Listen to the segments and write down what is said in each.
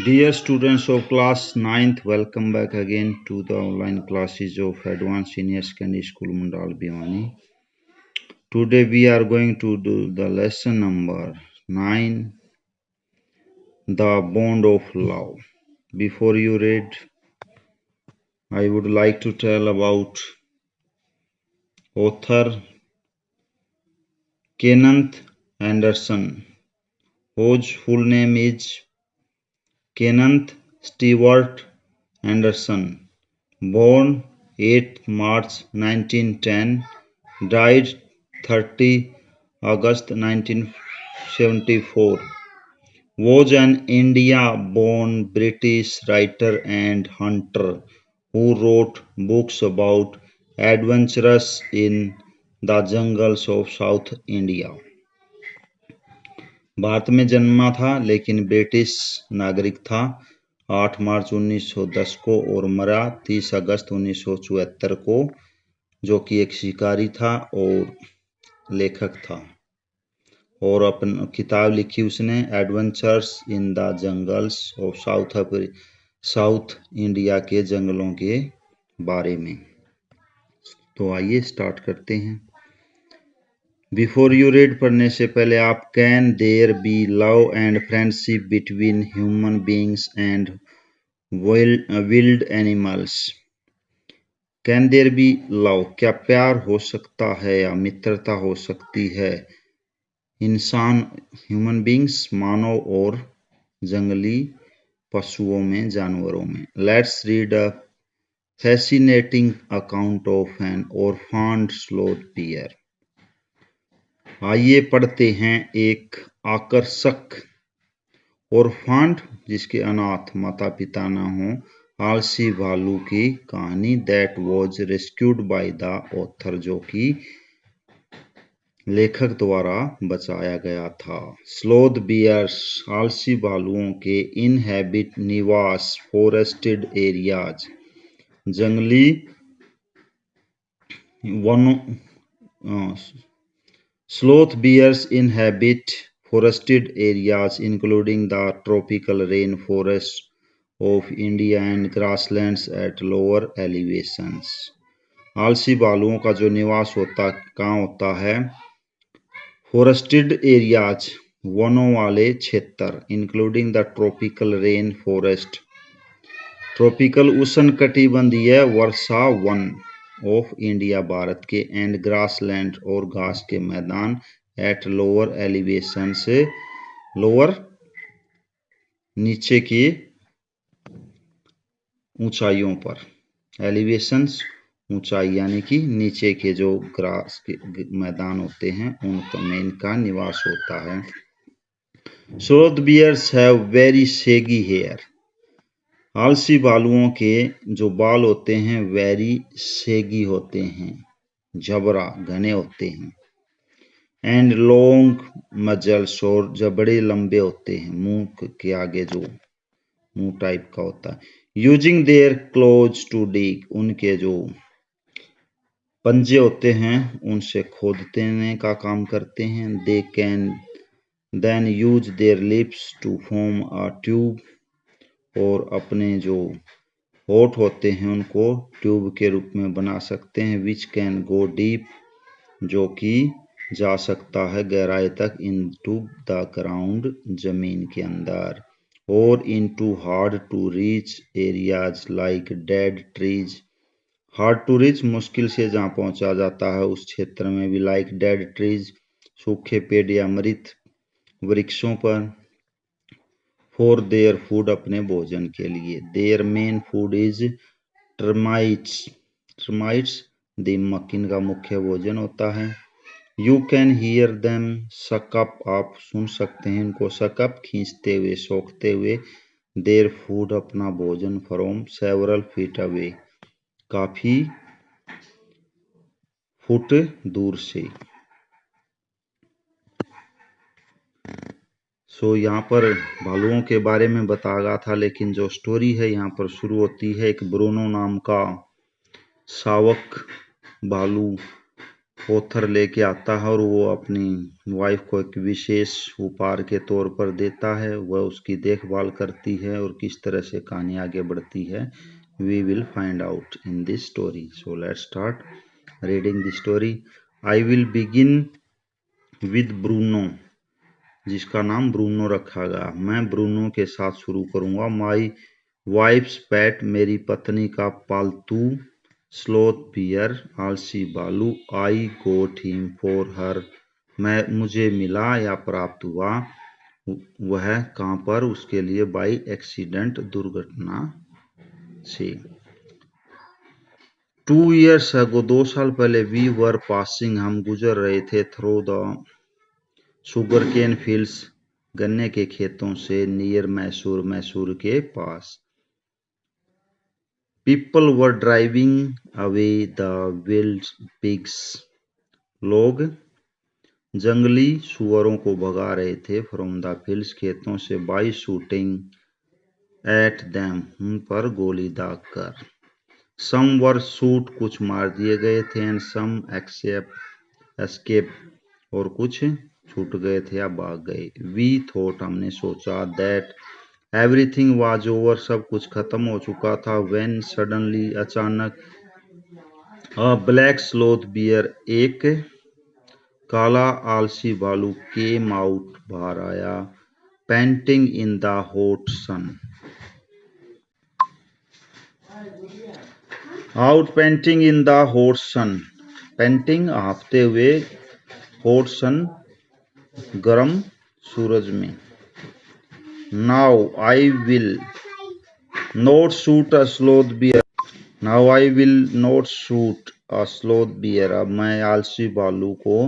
Dear students of class 9th, welcome back again to the online classes of Advanced Senior Secondary School Mundal Bhiwani. Today we are going to do the lesson number 9, The Bond of Love. Before you read, I would like to tell about author Kenneth Anderson, whose full name is Kenneth Stewart Anderson, born 8 March 1910, died 30 August 1974, was an India-born British writer and hunter who wrote books about adventures in the jungles of South India. Bharat में जन्मा था लेकिन British नागरिक था। 8 मार्च 1910 को और मरा 30 अगस्त 1974 को, जो कि एक शिकारी था और लेखक था। और अपनी किताब लिखी उसने adventures in the jungles of south India के जंगलों के बारे में। तो आइए स्टार्ट करते हैं। बिफोर यू रीड पढ़ने से पहले आप can there be love and friendship between human beings and wild animals. Can there be love, क्या प्यार हो सकता है या मित्रता हो सकती है इंसान ह्यूमन बीइंग्स मानव और जंगली पशुओं में, जानवरों में। Let's read a fascinating account of an orphaned sloth bear. आइए पढ़ते हैं एक आकर्षक ऑर्फन्ड, जिसके अनाथ माता पिता न हो, आलसी भालू की कहानी। That was rescued by the author, जो कि लेखक द्वारा बचाया गया था। स्लोथ बियर्स, आलसी भालुओं के इनहैबिट निवास फॉरेस्टेड एरियाज, जंगली वनों। Sloth bears inhabit forested areas including the tropical rainforests of India and grasslands at lower elevations. आलसी भालुओं का जो निवास कहाँ होता है? फोरेस्टेड एरियाज, वनों वाले क्षेत्र, including the tropical rain forest, tropical उष्णकटिबंधीय वर्षा वन ऑफ इंडिया, भारत के, एंड ग्रासलैंड, और घास के मैदान, एट लोअर एलिवेशन, से लोअर नीचे की ऊंचाइयों पर। एलिवेशंस ऊंचाई, यानी कि नीचे के जो ग्रास के मैदान होते हैं उनमें इनका निवास होता है। Sloth bears have very shaggy hair, आलसी भालुओं के जो बाल होते हैं वेरी सेगी होते हैं, जबरा, घने होते हैं। एंड लॉन्ग मजल्स, और जबड़े लंबे होते हैं, मुंह के आगे जो मुंह टाइप का होता है। Using their claws to dig, उनके जो पंजे होते हैं उनसे खोदने का काम करते हैं। They can then use their lips to form a tube, और अपने जो होठ होते हैं उनको ट्यूब के रूप में बना सकते हैं। विच कैन गो डीप, जो कि जा सकता है गहराई तक, इनटू द ग्राउंड, जमीन के अंदर, और into hard to reach areas like dead trees. Hard to reach, मुश्किल से जहाँ पहुंचा जाता है उस क्षेत्र में भी, लाइक डेड ट्रीज, सूखे पेड़ या मृत वृक्षों पर। फॉर देयर फूड, अपने भोजन के लिए। Their main food is termites, termites दीमक, इनका मुख्य भोजन होता है। You can hear them suck up, आप सुन सकते हैं इनको सकअप, खींचते हुए, सोखते हुए। देयर फूड, अपना भोजन, फ्रॉम सेवरल फीट अवे, काफी फुट दूर से। यहाँ पर भालुओं के बारे में बताया था, लेकिन जो स्टोरी है यहाँ पर शुरू होती है एक ब्रूनो नाम का शावक भालू पत्थर लेके आता है और वो अपनी वाइफ को एक विशेष उपहार के तौर पर देता है। वह उसकी देखभाल करती है और किस तरह से कहानी आगे बढ़ती है we will find out in this story. So let's start reading the story. I will begin with Bruno, जिसका नाम ब्रूनो रखा गया। मैं ब्रूनो के साथ शुरू करूंगा। माई वाइफ्स पेट, मेरी पत्नी का पालतू। स्लोथ बियर, आलसी भालू। आई गोट हिम फॉर हर, मुझे मिला या प्राप्त हुआ वह कहाँ पर, उसके लिए। बाई एक्सीडेंट, दुर्घटना से। 2 years ago, 2 साल पहले। वी वर पासिंग, हम गुजर रहे थे। Through the sugar cane fields, गन्ने के खेतों से। नियर मैसूर, मैसूर के पास। People were driving away the wild pigs, लोग जंगली सुअरों को भगा रहे थे। फ्रॉम द फील्ड्स, खेतों से। बाई शूटिंग एट देम, उन पर गोली दागकर। सम वर शूट, कुछ मार दिए गए थे। एंड सम एस्केप, और कुछ छूट गए थे या भाग गए। वी थॉट, हमने सोचा। दैट एवरीथिंग वाज ओवर, सब कुछ खत्म हो चुका था। व्हेन सडनली, अचानक। अ ब्लैक स्लोथ बियर, एक काला आलसी भालू। केम आउट, बाहर आया। Panting in the hot sun, out panting in the hot sun. Panting, हाँफते हुए। हॉट सन, गरम सूरज में। Now I will not shoot a sloth bear, now I will not shoot a sloth bear, अब मैं आलसी भालू को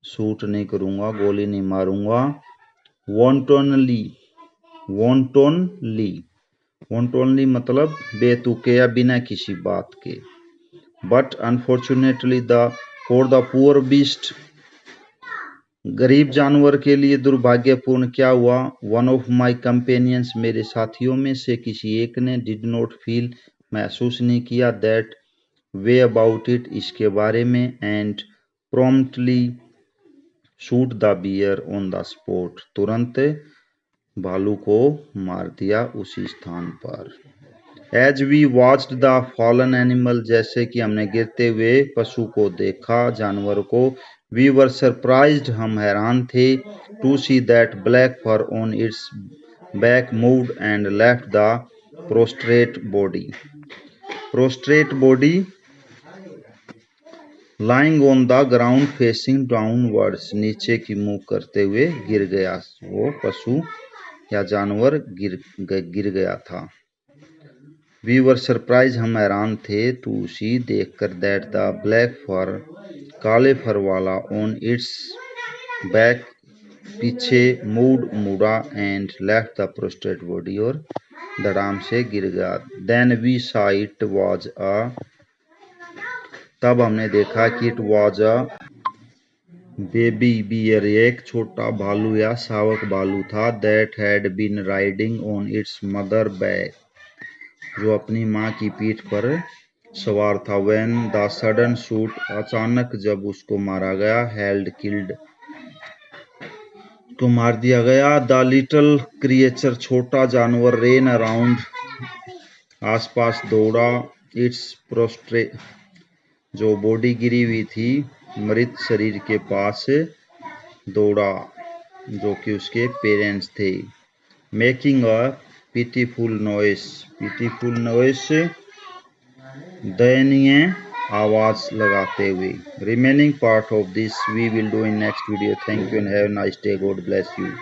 शूट नहीं करूंगा, गोली नहीं मारूंगा। वॉन्टोनली, वॉन्टोनली, वॉन्टोनली मतलब बेतुके या बिना किसी बात के। But unfortunately for the poor beast, गरीब जानवर के लिए दुर्भाग्यपूर्ण क्या हुआ। वन ऑफ माई कंपेनियंस, मेरे साथियों में से किसी एक ने। डिड नॉट फील, महसूस नहीं किया। दैट वे अबाउट इट, इसके बारे में। And promptly shoot the bear on the spot, तुरंत भालू को मार दिया उसी स्थान पर। As we watched the fallen animal, जैसे कि हमने गिरते हुए पशु को देखा, जानवर को। वी वर सरप्राइज्ड, हम हैरान थे। To see that black fur on its back moved and left the prostrate body. Prostrate body, lying on the ground facing downwards, नीचे की मुंह करते हुए गिर गया। वो पशु या जानवर गिर गया था। वी वर सरप्राइज, हम हैरान थे। टू सी, देखकर। दैट द ब्लैक फर, काले फर वाला। ऑन इट्स बैक, पीछे। मूड, मुड़ा। And left the prostrate body, और धड़ाम से गिर गया। Then we saw it was a, तब हमने देखा कि it was a baby bear, एक छोटा भालू या शावक भालू था। That had been riding on its mother back, जो अपनी माँ की पीठ पर सवार था। व्हेन द सडन शूट, अचानक जब उसको मारा गया। हेल्ड, किल्ड, को मार दिया गया। द लिटिल क्रिएचर, छोटा जानवर। रेन अराउंड, आसपास दौड़ा। इट्स प्रोस्ट्रेट, जो बॉडी गिरी हुई थी मृत शरीर के पास दौड़ा, जो कि उसके पेरेंट्स थे। Making a pitiful noise, pitiful noise, दयनीय आवाज लगाते हुए। Remaining part of this we will do in next video. Thank you and have a nice day. God bless you.